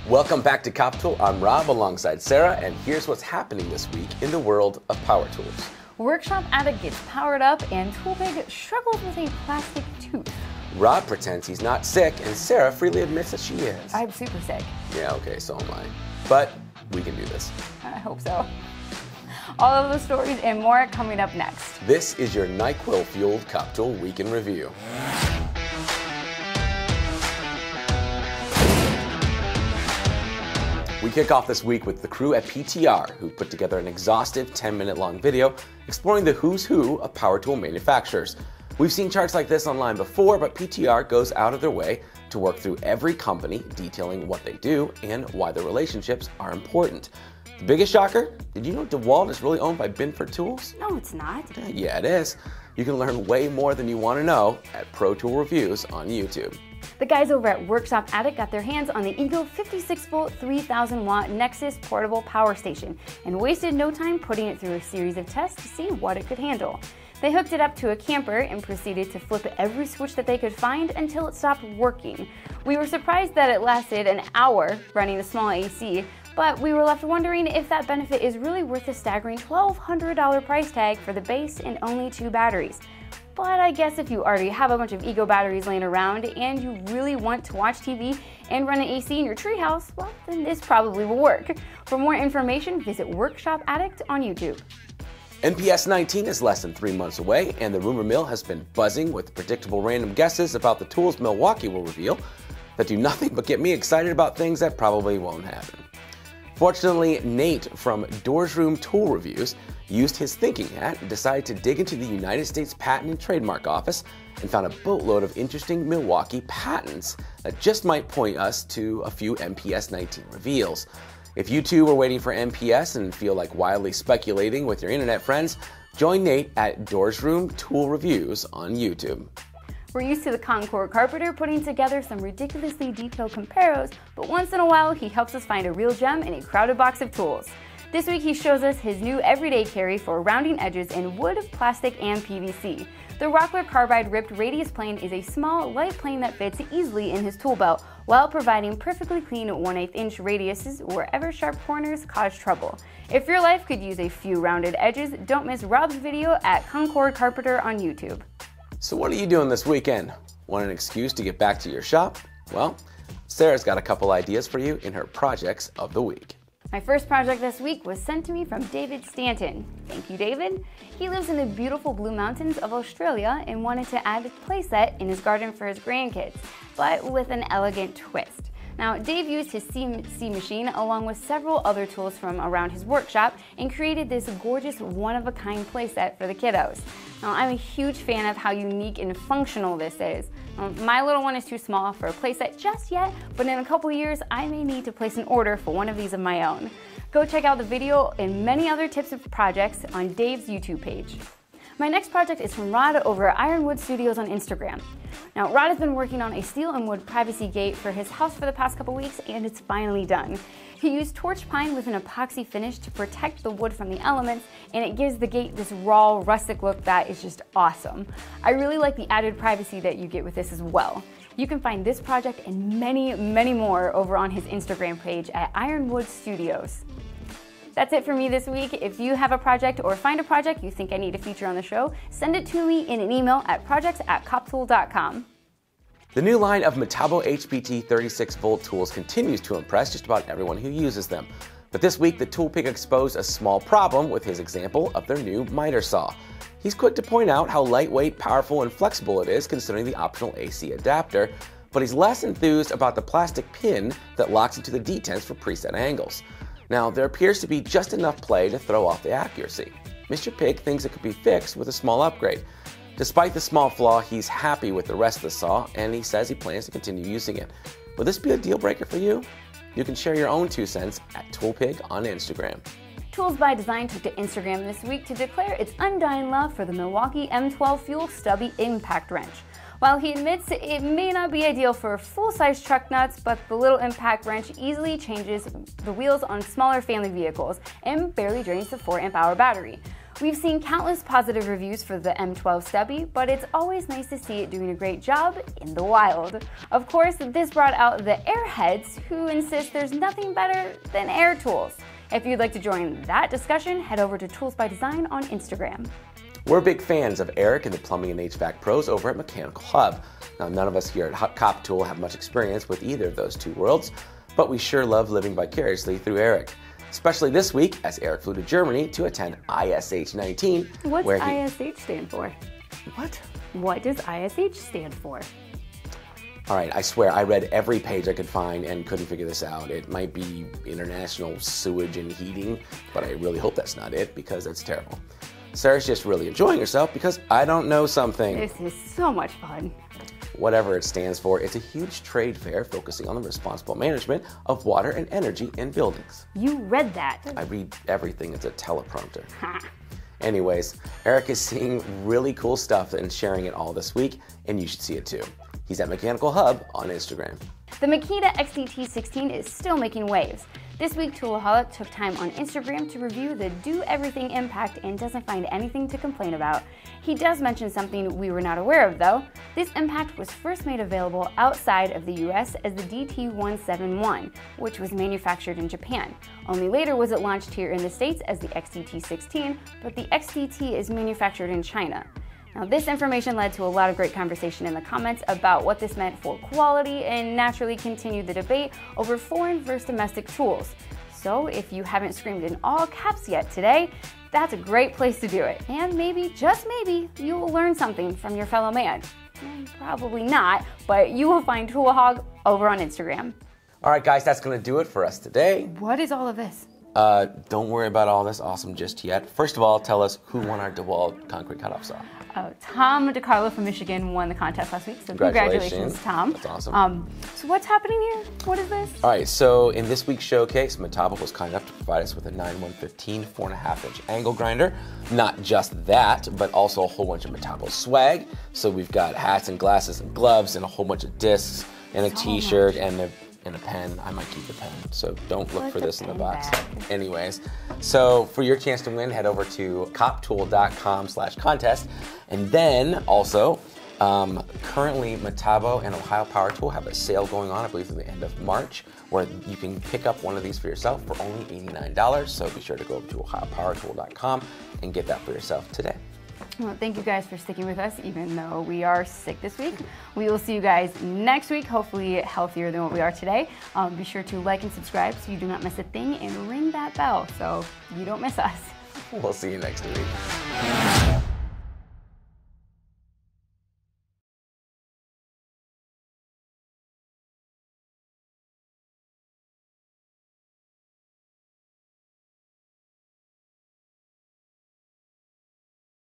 Welcome back to Coptool. I'm Rob alongside Sarah, and here's what's happening this week in the world of power tools. Workshop Addict gets powered up, and ToolPig struggles with a plastic tooth. Rob pretends he's not sick, and Sarah freely admits that she is. I'm super sick. Yeah, okay, so am I. But we can do this. I hope so. All of the stories and more coming up next. This is your NyQuil-fueled Coptool Week in Review. We kick off this week with the crew at PTR, who put together an exhaustive 10-minute-long video exploring the who's who of power tool manufacturers. We've seen charts like this online before, but PTR goes out of their way to work through every company, detailing what they do and why the relationships are important. The biggest shocker? Did you know DeWalt is really owned by Binford Tools? No, it's not. Yeah, it is. You can learn way more than you want to know at ProTool Reviews on YouTube. The guys over at Workshop Addict got their hands on the Engel 56-volt 3000-watt Nexus portable power station and wasted no time putting it through a series of tests to see what it could handle. They hooked it up to a camper and proceeded to flip every switch that they could find until it stopped working. We were surprised that it lasted an hour running a small AC, but we were left wondering if that benefit is really worth the staggering $1,200 price tag for the base and only 2 batteries. But I guess if you already have a bunch of Ego batteries laying around and you really want to watch TV and run an AC in your treehouse, well, then this probably will work. For more information, visit Workshop Addict on YouTube. NPS 19 is less than 3 months away, and the rumor mill has been buzzing with predictable random guesses about the tools Milwaukee will reveal that do nothing but get me excited about things that probably won't happen. Fortunately, Nate from Doresoom Tool Reviews used his thinking hat and decided to dig into the United States Patent and Trademark Office and found a boatload of interesting Milwaukee patents that just might point us to a few NPS 19 reveals. If you too were waiting for NPS and feel like wildly speculating with your internet friends, join Nate at Doresoom Tool Reviews on YouTube. We're used to the Concord Carpenter putting together some ridiculously detailed comparos, but once in a while he helps us find a real gem in a crowded box of tools. This week he shows us his new everyday carry for rounding edges in wood, plastic, and PVC. The Rockler Carbide ripped radius plane is a small, light plane that fits easily in his tool belt while providing perfectly clean 1/8 inch radiuses wherever sharp corners cause trouble. If your life could use a few rounded edges, don't miss Rob's video at Concord Carpenter on YouTube. So what are you doing this weekend? Want an excuse to get back to your shop? Well, Sarah's got a couple ideas for you in her projects of the week. My first project this week was sent to me from David Stanton. Thank you, David. He lives in the beautiful Blue Mountains of Australia and wanted to add a playset in his garden for his grandkids, but with an elegant twist. Now, Dave used his CNC machine along with several other tools from around his workshop and created this gorgeous one-of-a-kind playset for the kiddos. Now, I'm a huge fan of how unique and functional this is. My little one is too small for a playset just yet, but in a couple years, I may need to place an order for one of these of my own. Go check out the video and many other tips and projects on Dave's YouTube page. My next project is from Rod over at Ironwood Studios on Instagram. Now, Rod has been working on a steel and wood privacy gate for his house for the past couple weeks, and it's finally done. He used torch pine with an epoxy finish to protect the wood from the elements, and it gives the gate this raw, rustic look that is just awesome. I really like the added privacy that you get with this as well. You can find this project and many, many more over on his Instagram page at Ironwood Studios. That's it for me this week. If you have a project or find a project you think I need to feature on the show, send it to me in an email at projects@coptool.com. The new line of Metabo HPT 36-volt tools continues to impress just about everyone who uses them. But this week, the ToolPig exposed a small problem with his example of their new miter saw. He's quick to point out how lightweight, powerful, and flexible it is considering the optional AC adapter, but he's less enthused about the plastic pin that locks into the detents for preset angles. Now, there appears to be just enough play to throw off the accuracy. Mr. Pig thinks it could be fixed with a small upgrade. Despite the small flaw, he's happy with the restless saw, and he says he plans to continue using it. Will this be a deal breaker for you? You can share your own 2 cents at ToolPig on Instagram. Tools by Design took to Instagram this week to declare its undying love for the Milwaukee M12 Fuel Stubby impact wrench. While he admits it may not be ideal for full-size truck nuts, but the little impact wrench easily changes the wheels on smaller family vehicles and barely drains the 4 amp hour battery. We've seen countless positive reviews for the M12 Stubby, but it's always nice to see it doing a great job in the wild. Of course, this brought out the airheads who insist there's nothing better than air tools. If you'd like to join that discussion, head over to Tools by Design on Instagram. We're big fans of Eric and the plumbing and HVAC pros over at Mechanical Hub. Now, none of us here at Coptool have much experience with either of those two worlds, but we sure love living vicariously through Eric. Especially this week, as Eric flew to Germany to attend ISH 19. What's ISH stand for? What? What does ISH stand for? All right, I swear I read every page I could find and couldn't figure this out. It might be International Sewage and Heating, but I really hope that's not it because that's terrible. Sarah's just really enjoying herself because I don't know something. This is so much fun. Whatever it stands for, it's a huge trade fair focusing on the responsible management of water and energy in buildings. You read that. I read everything as a teleprompter. Anyways, Eric is seeing really cool stuff and sharing it all this week, and you should see it too. He's at Mechanical Hub on Instagram. The Makita XE T16 is still making waves. This week, Toolaholic took time on Instagram to review the Do Everything Impact and doesn't find anything to complain about. He does mention something we were not aware of though. This impact was first made available outside of the US as the DT171, which was manufactured in Japan. Only later was it launched here in the States as the XT-T16, but the XT-T is manufactured in China. Now, this information led to a lot of great conversation in the comments about what this meant for quality and naturally continued the debate over foreign versus domestic tools. So if you haven't screamed in all caps yet today, that's a great place to do it. And maybe, just maybe, you will learn something from your fellow man. Probably not, but you will find Toolaholic over on Instagram. All right, guys, that's going to do it for us today. What is all of this? Don't worry about all this awesome just yet. First of all, tell us who won our DeWalt concrete cutoff saw. Tom DeCarlo from Michigan won the contest last week, so congratulations, Tom. That's awesome. So what's happening here? What is this? All right, so in this week's showcase, Metabo was kind enough to provide us with a 9115 4.5-inch angle grinder. Not just that, but also a whole bunch of Metabo swag. So we've got hats and glasses and gloves and a whole bunch of discs and a t-shirt and a pen. I might keep the pen, so don't look for this in the box. Anyways, so for your chance to win, head over to coptool.com/contest. And then also, currently Metabo and Ohio Power Tool have a sale going on, I believe through the end of March, where you can pick up one of these for yourself for only $89. So be sure to go over to ohiopowertool.com and get that for yourself today. Well, thank you guys for sticking with us, even though we are sick this week. We will see you guys next week, hopefully healthier than what we are today. Be sure to like and subscribe so you do not miss a thing, and ring that bell so you don't miss us. We'll see you next week.